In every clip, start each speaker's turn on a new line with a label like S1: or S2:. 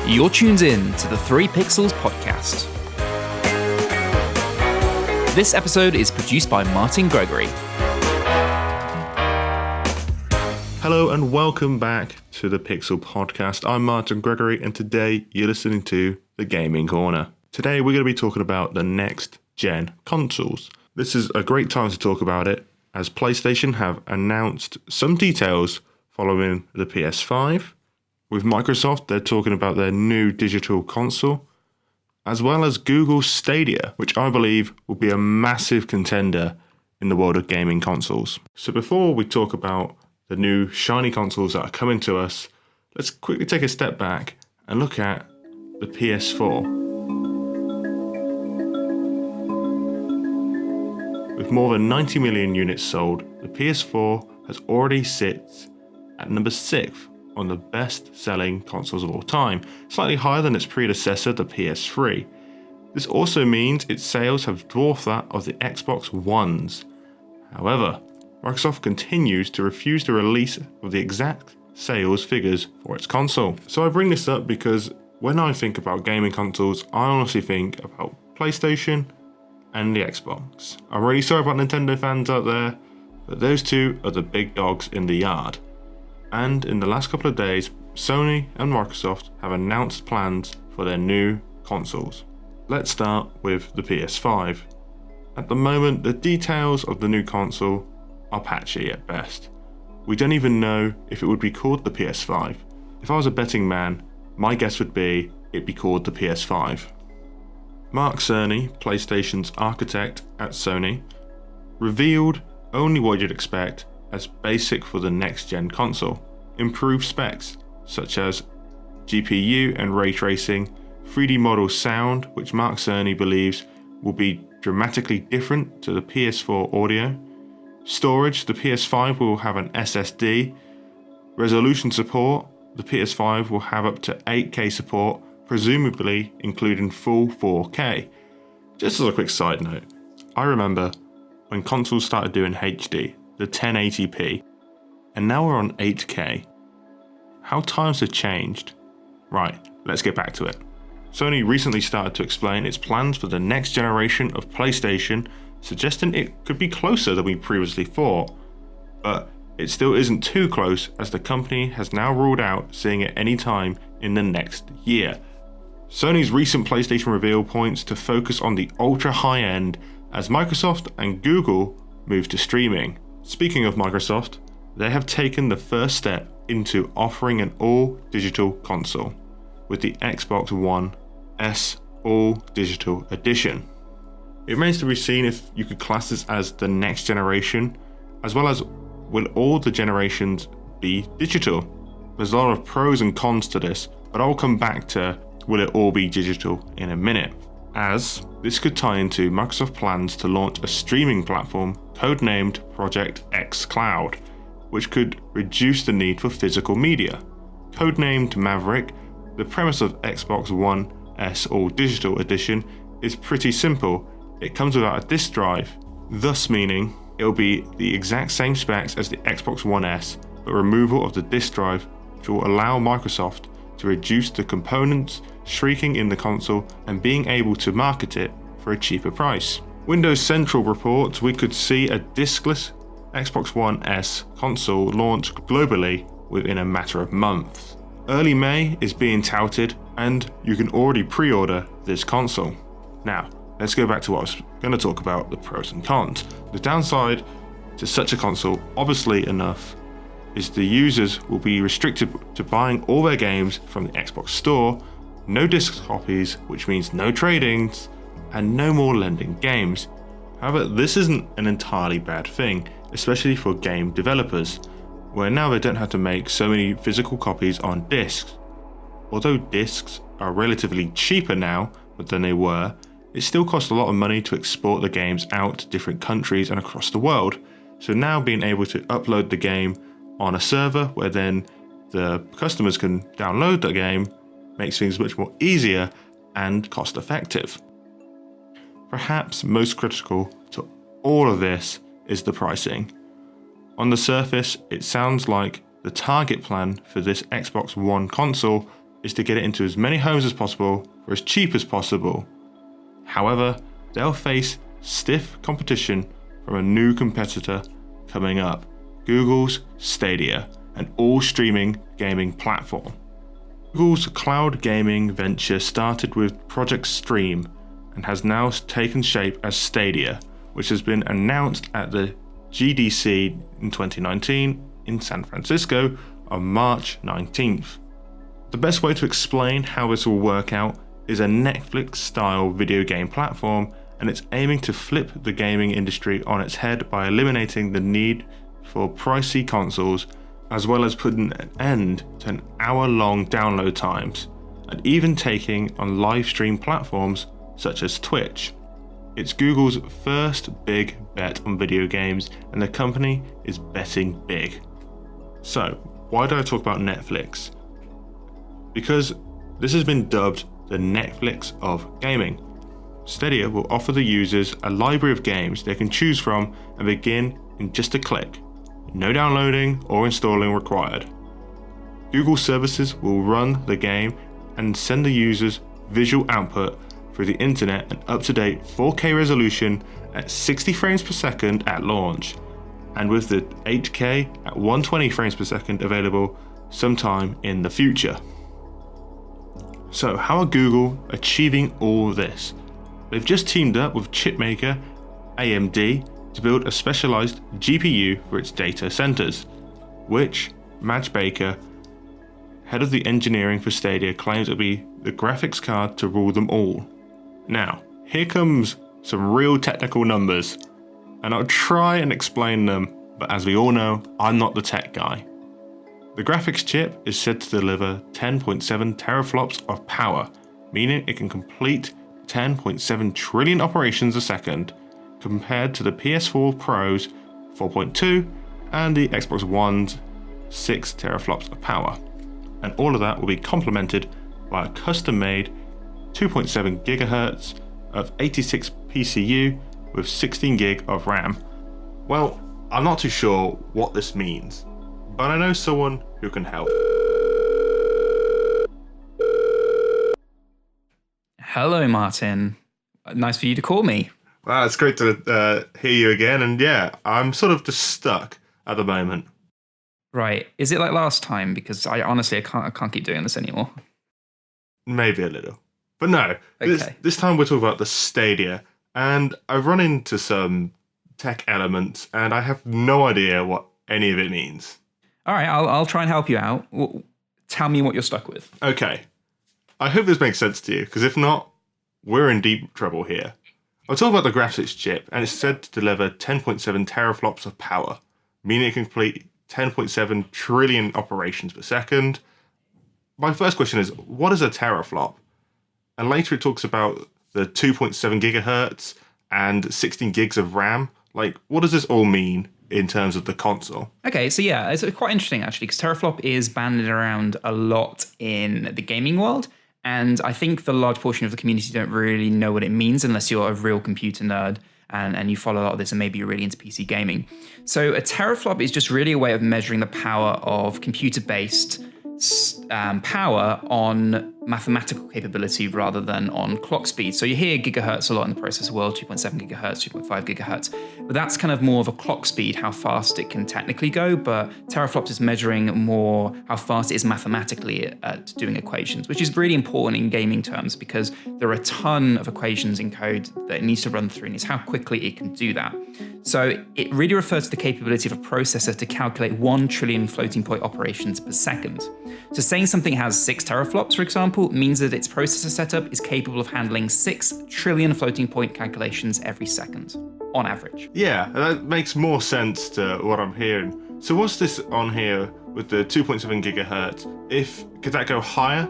S1: You're tuned in to the 3 Pixels podcast. This episode is produced by Martin Gregory.
S2: Hello and welcome back to the Pixel podcast. I'm Martin Gregory and today you're listening to the Gaming Corner. Today we're going to be talking about the next gen consoles. This is a great time to talk about it as PlayStation have announced some details following the PS5. With Microsoft, they're talking about their new digital console, as well as Google Stadia, which I believe will be a massive contender in the world of gaming consoles. So before we talk about the new shiny consoles that are coming to us, let's quickly take a step back and look at the PS4. With more than 90 million units sold, the PS4 has already sits at number 6 on the best-selling consoles of all time, slightly higher than its predecessor, the PS3. This also means its sales have dwarfed that of the Xbox Ones. However, Microsoft continues to refuse the release of the exact sales figures for its console. So I bring this up because when I think about gaming consoles, I honestly think about PlayStation and the Xbox. I'm really sorry about Nintendo fans out there, but those two are the big dogs in the yard. And in the last couple of days, Sony and Microsoft have announced plans for their new consoles. Let's start with the PS5. At the moment, the details of the new console are patchy at best. We don't even know if it would be called the PS5. If I was a betting man, my guess would be it'd be called the PS5. Mark Cerny, PlayStation's architect at Sony, revealed only what you'd expect as basic for the next-gen console. Improved specs, such as GPU and ray tracing, 3D model sound, which Mark Cerny believes will be dramatically different to the PS4 audio. Storage, the PS5 will have an SSD. Resolution support, the PS5 will have up to 8K support, presumably including full 4K. Just as a quick side note, I remember when consoles started doing HD, the 1080p, and now we're on 8K. How times have changed. Right, let's get back to it. Sony recently started to explain its plans for the next generation of PlayStation, suggesting it could be closer than we previously thought. But it still isn't too close, as the company has now ruled out seeing it any time in the next year. Sony's recent PlayStation reveal points to focus on the ultra high end as Microsoft and Google move to streaming. Speaking of Microsoft, they have taken the first step into offering an all-digital console with the Xbox One S All-Digital Edition. It remains to be seen if you could class this as the next generation, as well as will all the generations be digital? There's a lot of pros and cons to this, but I'll come back to will it all be digital in a minute, as this could tie into Microsoft plans to launch a streaming platform codenamed Project X Cloud, which could reduce the need for physical media. Codenamed Maverick, the premise of Xbox One S All-Digital Edition is pretty simple. It comes without a disk drive, thus meaning it'll be the exact same specs as the Xbox One S, but removal of the disk drive, which will allow Microsoft to reduce the components shrieking in the console and being able to market it for a cheaper price. Windows Central reports we could see a diskless Xbox One S console launch globally within a matter of months. Early May is being touted and you can already pre-order this console. Now, let's go back to what I was going to talk about, the pros and cons. The downside to such a console, obviously enough, is the users will be restricted to buying all their games from the Xbox Store, no disc copies, which means no trade-ins, and no more lending games. However, this isn't an entirely bad thing, especially for game developers, where now they don't have to make so many physical copies on discs. Although discs are relatively cheaper now than they were, it still costs a lot of money to export the games out to different countries and across the world. So now being able to upload the game on a server where then the customers can download the game makes things much more easier and cost effective. Perhaps most critical to all of this is the pricing. On the surface, it sounds like the target plan for this Xbox One console is to get it into as many homes as possible for as cheap as possible. However, they'll face stiff competition from a new competitor coming up, Google's Stadia, an all-streaming gaming platform. Google's cloud gaming venture started with Project Stream and has now taken shape as Stadia, which has been announced at the GDC in 2019 in San Francisco on March 19th. The best way to explain how this will work out is a Netflix-style video game platform, and it's aiming to flip the gaming industry on its head by eliminating the need for pricey consoles, as well as putting an end to an hour-long download times, and even taking on live stream platforms such as Twitch. It's Google's first big bet on video games, and the company is betting big. So, why do I talk about Netflix? Because this has been dubbed the Netflix of gaming. Stadia will offer the users a library of games they can choose from and begin in just a click. No downloading or installing required. Google services will run the game and send the users visual output through the internet and up-to-date 4K resolution at 60 frames per second at launch, and with the 8K at 120 frames per second available sometime in the future. So how are Google achieving all this? They've just teamed up with chipmaker AMD to build a specialized GPU for its data centers, which Madge Baker, head of the engineering for Stadia, claims will be the graphics card to rule them all. Now, here comes some real technical numbers, and I'll try and explain them, but as we all know, I'm not the tech guy. The graphics chip is said to deliver 10.7 teraflops of power, meaning it can complete 10.7 trillion operations a second, compared to the PS4 Pro's 4.2 and the Xbox One's 6 teraflops of power. And all of that will be complemented by a custom-made 2.7 gigahertz of 86 PCU with 16 gig of RAM. Well, I'm not too sure what this means, but I know someone who can help.
S1: Hello, Martin. Nice for you to call me.
S2: Wow, it's great to hear you again. And yeah, I'm sort of just stuck at the moment.
S1: Right. Is it like last time? Because I can't keep doing this anymore.
S2: Maybe a little. But no,
S1: Okay.
S2: this time we're talking about the Stadia. And I've run into some tech elements and I have no idea what any of it means.
S1: All right, I'll try and help you out. Tell me what you're stuck with.
S2: Okay. I hope this makes sense to you, because if not, we're in deep trouble here. I'll talk about the graphics chip, and it's said to deliver 10.7 teraflops of power, meaning it can complete 10.7 trillion operations per second. My first question is, what is a teraflop? And later it talks about the 2.7 gigahertz and 16 gigs of RAM. Like, what does this all mean in terms of the console?
S1: Okay, so yeah, it's quite interesting actually, because teraflop is banded around a lot in the gaming world. And I think the large portion of the community don't really know what it means unless you're a real computer nerd and you follow a lot of this and maybe you're really into PC gaming. So a teraflop is just really a way of measuring the power of computer-based power on mathematical capability rather than on clock speed. So you hear gigahertz a lot in the processor world, 2.7 gigahertz, 2.5 gigahertz, but that's kind of more of a clock speed, how fast it can technically go, but teraflops is measuring more how fast it is mathematically at doing equations, which is really important in gaming terms because there are a ton of equations in code that it needs to run through and it's how quickly it can do that. So it really refers to the capability of a processor to calculate 1 trillion floating point operations per second. So saying something has 6 teraflops, for example, means that its processor setup is capable of handling 6 trillion floating point calculations every second, on average.
S2: Yeah, that makes more sense to what I'm hearing. So what's this on here with the 2.7 gigahertz? Could that go higher?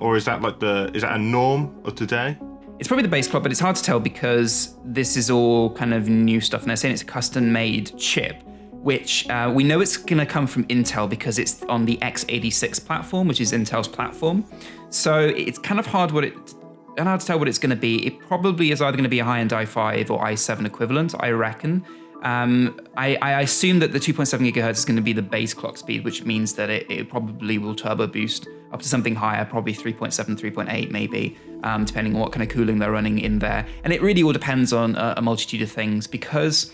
S2: Or is that a norm of today?
S1: It's probably the base clock, but it's hard to tell because this is all kind of new stuff. And they're saying it's a custom-made chip, which we know it's going to come from Intel because it's on the x86 platform, which is Intel's platform. So it's kind of hard to tell what it's going to be. It probably is either going to be a high-end i5 or i7 equivalent, I reckon. I assume that the 2.7 gigahertz is going to be the base clock speed, which means that it probably will turbo boost up to something higher, probably 3.7, 3.8 maybe, depending on what kind of cooling they're running in there. And it really all depends on a multitude of things, because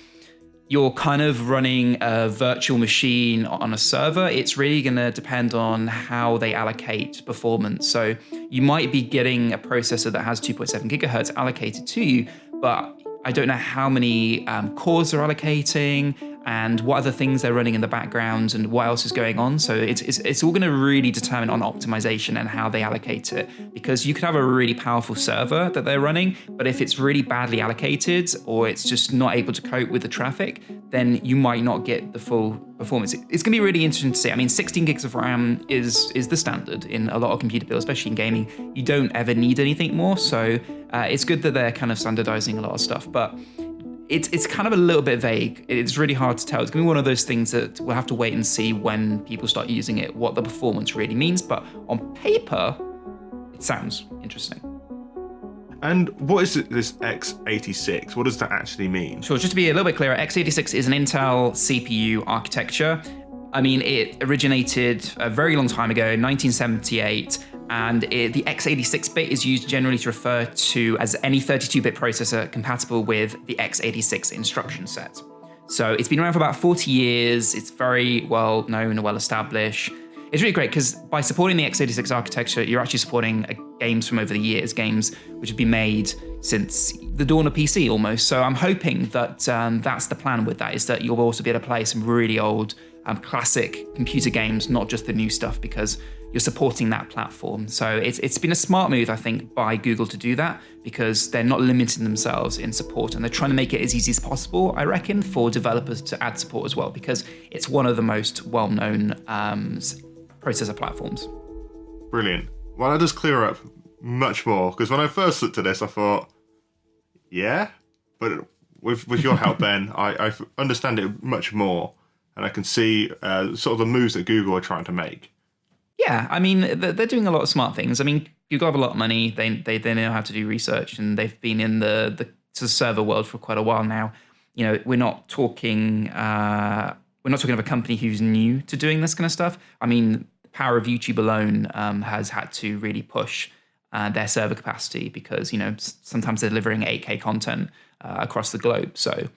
S1: you're kind of running a virtual machine on a server. It's really going to depend on how they allocate performance. So you might be getting a processor that has 2.7 gigahertz allocated to you, but I don't know how many cores they're allocating and what other things they're running in the background and what else is going on. So it's all going to really determine on optimization and how they allocate it, because you could have a really powerful server that they're running, but if it's really badly allocated or it's just not able to cope with the traffic, then you might not get the full performance. It's going to be really interesting to see. I mean, 16 gigs of RAM is the standard in a lot of computer builds, especially in gaming. You don't ever need anything more. So it's good that they're kind of standardizing a lot of stuff, but it's kind of a little bit vague. It's really hard to tell. It's going to be one of those things that we'll have to wait and see when people start using it, what the performance really means. But on paper, it sounds interesting.
S2: And what is this x86? What does that actually mean?
S1: Sure, just to be a little bit clearer, x86 is an Intel CPU architecture. I mean, it originated a very long time ago, 1978, and the x86 bit is used generally to refer to as any 32-bit processor compatible with the x86 instruction set. So it's been around for about 40 years. It's very well known and well established. It's really great because by supporting the x86 architecture, you're actually supporting games from over the years, games which have been made since the dawn of PC almost. So I'm hoping that that's the plan with that, is that you'll also be able to play some really old classic computer games, not just the new stuff, because you're supporting that platform. So it's been a smart move, I think, by Google to do that, because they're not limiting themselves in support, and they're trying to make it as easy as possible, I reckon, for developers to add support as well, because it's one of the most well-known processor platforms.
S2: Brilliant. Well, that does clear up much more, because when I first looked at this, I thought, yeah, but with your help, Ben, I understand it much more, and I can see sort of the moves that Google are trying to make.
S1: Yeah, I mean, they're doing a lot of smart things. I mean, Google have a lot of money. They know how to do research, and they've been in the server world for quite a while now. You know, we're not talking of a company who's new to doing this kind of stuff. I mean, the power of YouTube alone has had to really push their server capacity, because, you know, sometimes they're delivering 8K content across the globe. So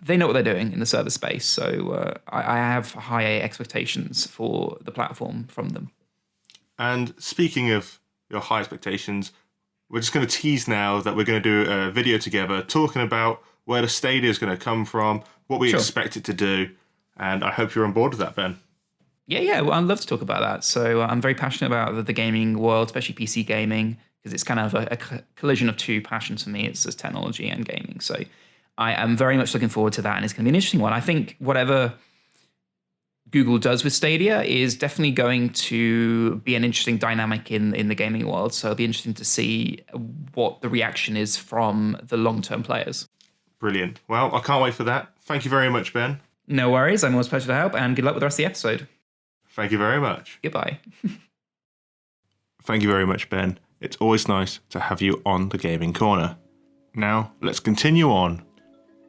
S1: they know what they're doing in the server space. So I have high expectations for the platform from them.
S2: And speaking of your high expectations, we're just going to tease now that we're going to do a video together talking about where the Stadia is going to come from, what we expect it to do. And I hope you're on board with that, Ben.
S1: Yeah, well, I'd love to talk about that. So I'm very passionate about the gaming world, especially PC gaming, because it's kind of a collision of two passions for me. It's just technology and gaming. So I am very much looking forward to that, and it's going to be an interesting one. I think whatever Google does with Stadia is definitely going to be an interesting dynamic in the gaming world. So it'll be interesting to see what the reaction is from the long-term players. Brilliant.
S2: Well, I can't wait for that. Thank you very much, Ben.
S1: No worries. I'm always a pleasure to help, and good luck with the rest of the episode.
S2: Thank you very much.
S1: Goodbye.
S2: Thank you very much, Ben. It's always nice to have you on the Gaming Corner. Now, let's continue on.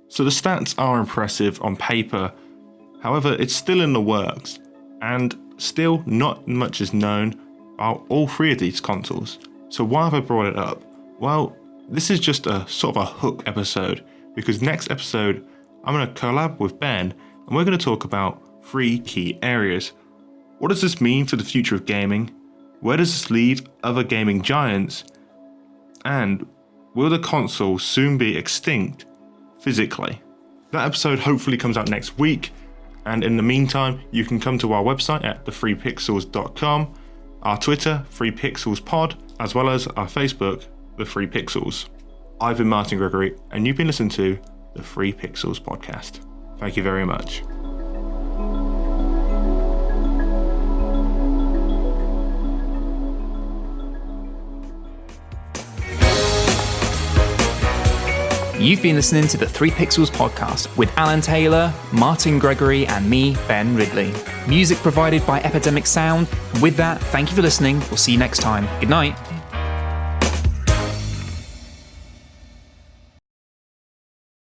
S2: So the stats are impressive on paper, however, it's still in the works, and still not much is known about all three of these consoles. So why have I brought it up? Well, this is just a sort of a hook episode, because next episode I'm going to collab with Ben, and we're going to talk about three key areas. What does this mean for the future of gaming? Where does this leave other gaming giants? And will the console soon be extinct physically? That episode hopefully comes out next week, and in the meantime you can come to our website at the3pixels.com, our Twitter 3pixelspod, as well as our Facebook, the 3pixels. I've been Martin Gregory, and you've been listening to the 3pixels podcast. Thank you very much.
S1: You've been listening to the 3 Pixels podcast with Alan Taylor, Martin Gregory, and me, Ben Ridley. Music provided by Epidemic Sound. With that, thank you for listening. We'll see you next time. Good night.